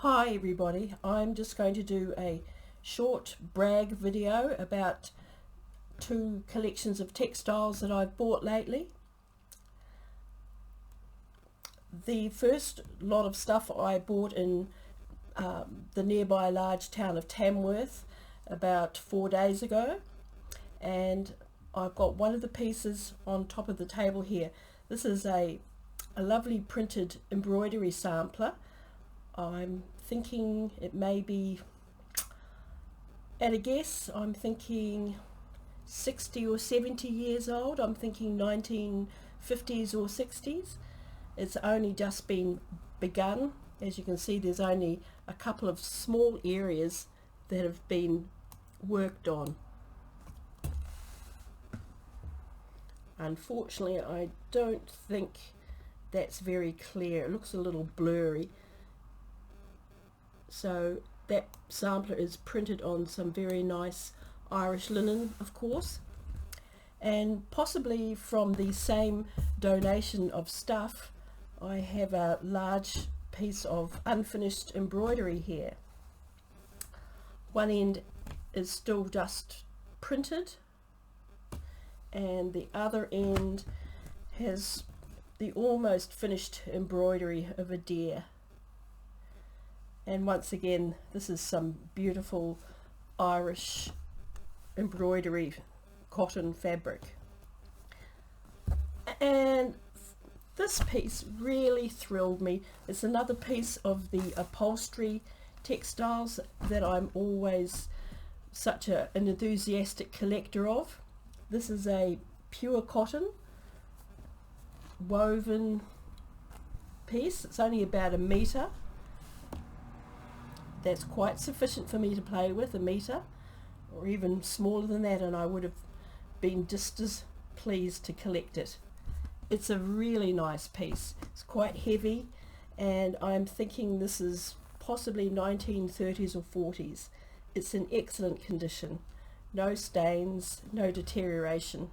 Hi everybody, I'm just going to do a short brag video about two collections of textiles that I've bought lately. The first lot of stuff I bought in the nearby large town of Tamworth about 4 days ago, and I've got one of the pieces on top of the table here. This is a lovely printed embroidery sampler. I'm thinking it may be, at a guess, I'm thinking 60 or 70 years old. I'm thinking 1950s or 60s. It's only just been begun. As you can see, there's only a couple of small areas that have been worked on. Unfortunately, I don't think that's very clear. It looks a little blurry. So that sampler is printed on some very nice Irish linen, of course, and possibly from the same donation of stuff I have a large piece of unfinished embroidery here. One end is still just printed and the other end has the almost finished embroidery of a deer. And once again, this is some beautiful Irish embroidery cotton fabric. And this piece really thrilled me. It's another piece of the upholstery textiles that I'm always such an enthusiastic collector of. This is a pure cotton woven piece. It's only about a metre. That's quite sufficient for me to play with, a metre, or even smaller than that, and I would have been just as pleased to collect it. It's a really nice piece. It's quite heavy, and I'm thinking this is possibly 1930s or 40s. It's in excellent condition. No stains, no deterioration.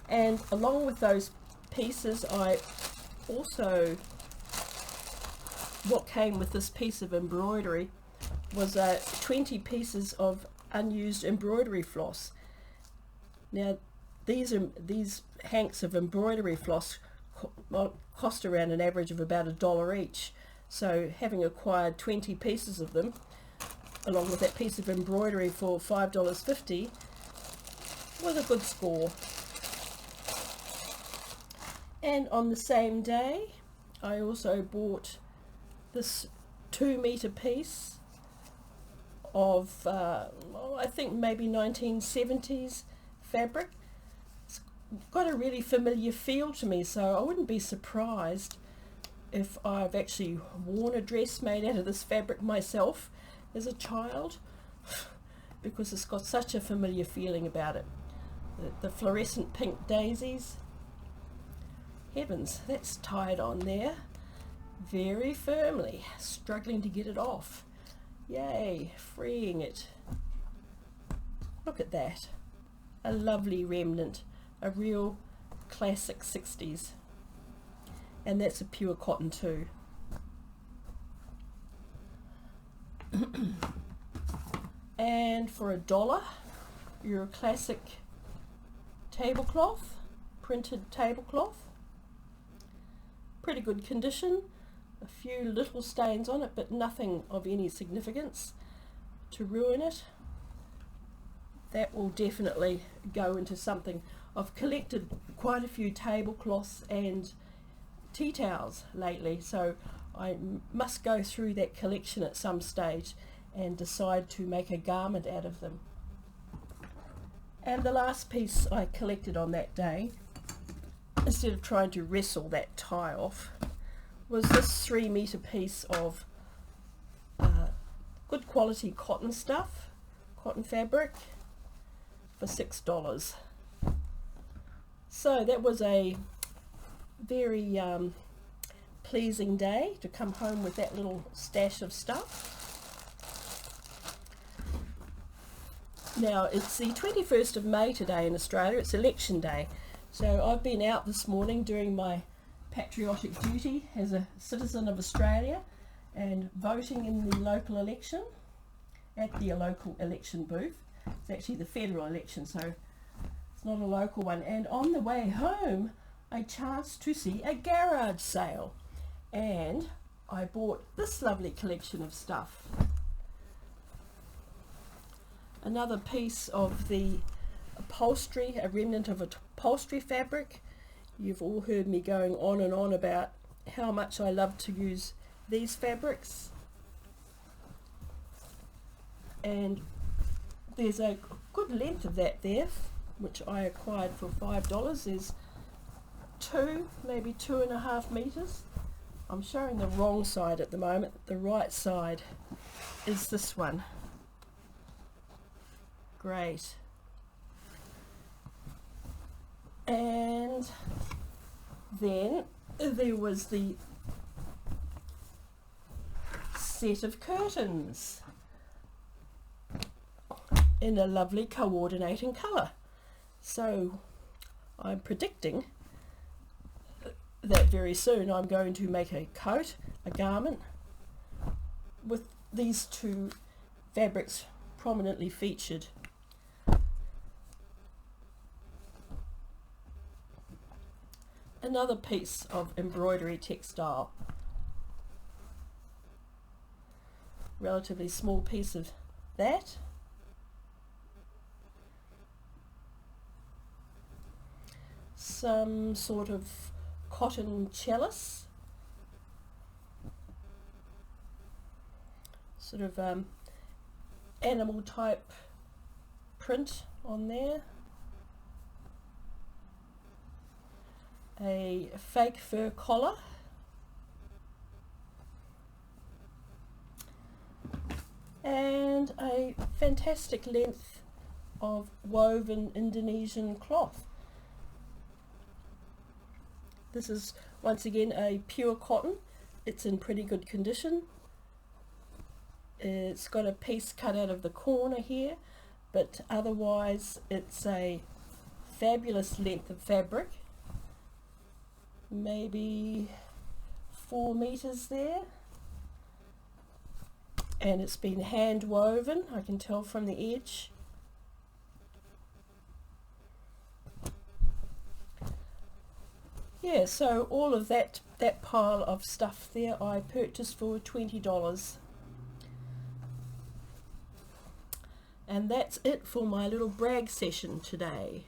And along with those pieces, I also, what came with this piece of embroidery was 20 pieces of unused embroidery floss. Now these hanks of embroidery floss cost around an average of about $1 each, so having acquired 20 pieces of them along with that piece of embroidery for $5.50 was a good score. And on the same day I also bought this 2-meter piece of I think maybe 1970s fabric. It's got a really familiar feel to me, so I wouldn't be surprised if I've actually worn a dress made out of this fabric myself as a child, because it's got such a familiar feeling about it. The fluorescent pink daisies. Heavens, that's tied on there very firmly, struggling to get it off. Yay, freeing it. Look at that. A lovely remnant, a real classic 60s. And that's a pure cotton too. And for $1, your classic tablecloth, printed tablecloth. Pretty good condition. A few little stains on it, but nothing of any significance to ruin it. That will definitely go into something. I've collected quite a few tablecloths and tea towels lately, so I must go through that collection at some stage and decide to make a garment out of them. And the last piece I collected on that day, instead of trying to wrestle that tie off, was this 3-meter piece of good quality cotton stuff, cotton fabric, for $6. So that was a very pleasing day to come home with that little stash of stuff. Now it's the 21st of May today in Australia. It's election day, so I've been out this morning doing my patriotic duty as a citizen of Australia and voting in the local election at the local election booth. It's actually the federal election, so it's not a local one. And on the way home I chanced to see a garage sale, and I bought this lovely collection of stuff. Another piece of the upholstery, a remnant of upholstery fabric. You've all heard me going on and on about how much I love to use these fabrics, and there's a good length of that there, which I acquired for $5. There's maybe 2.5 meters. I'm showing the wrong side at the moment. The right side is this one. Great. And then there was the set of curtains in a lovely coordinating colour. So I'm predicting that very soon I'm going to make a coat, a garment, with these two fabrics prominently featured. Another piece of embroidery textile. Relatively small piece of that. Some sort of cotton chalice. Sort of animal type print on there. A fake fur collar. And a fantastic length of woven Indonesian cloth. This is once again a pure cotton. It's in pretty good condition. It's got a piece cut out of the corner here, but otherwise it's a fabulous length of fabric. Maybe 4 meters there. And it's been hand woven, I can tell from the edge. Yeah, so all of that pile of stuff there I purchased for $20. And that's it for my little brag session today.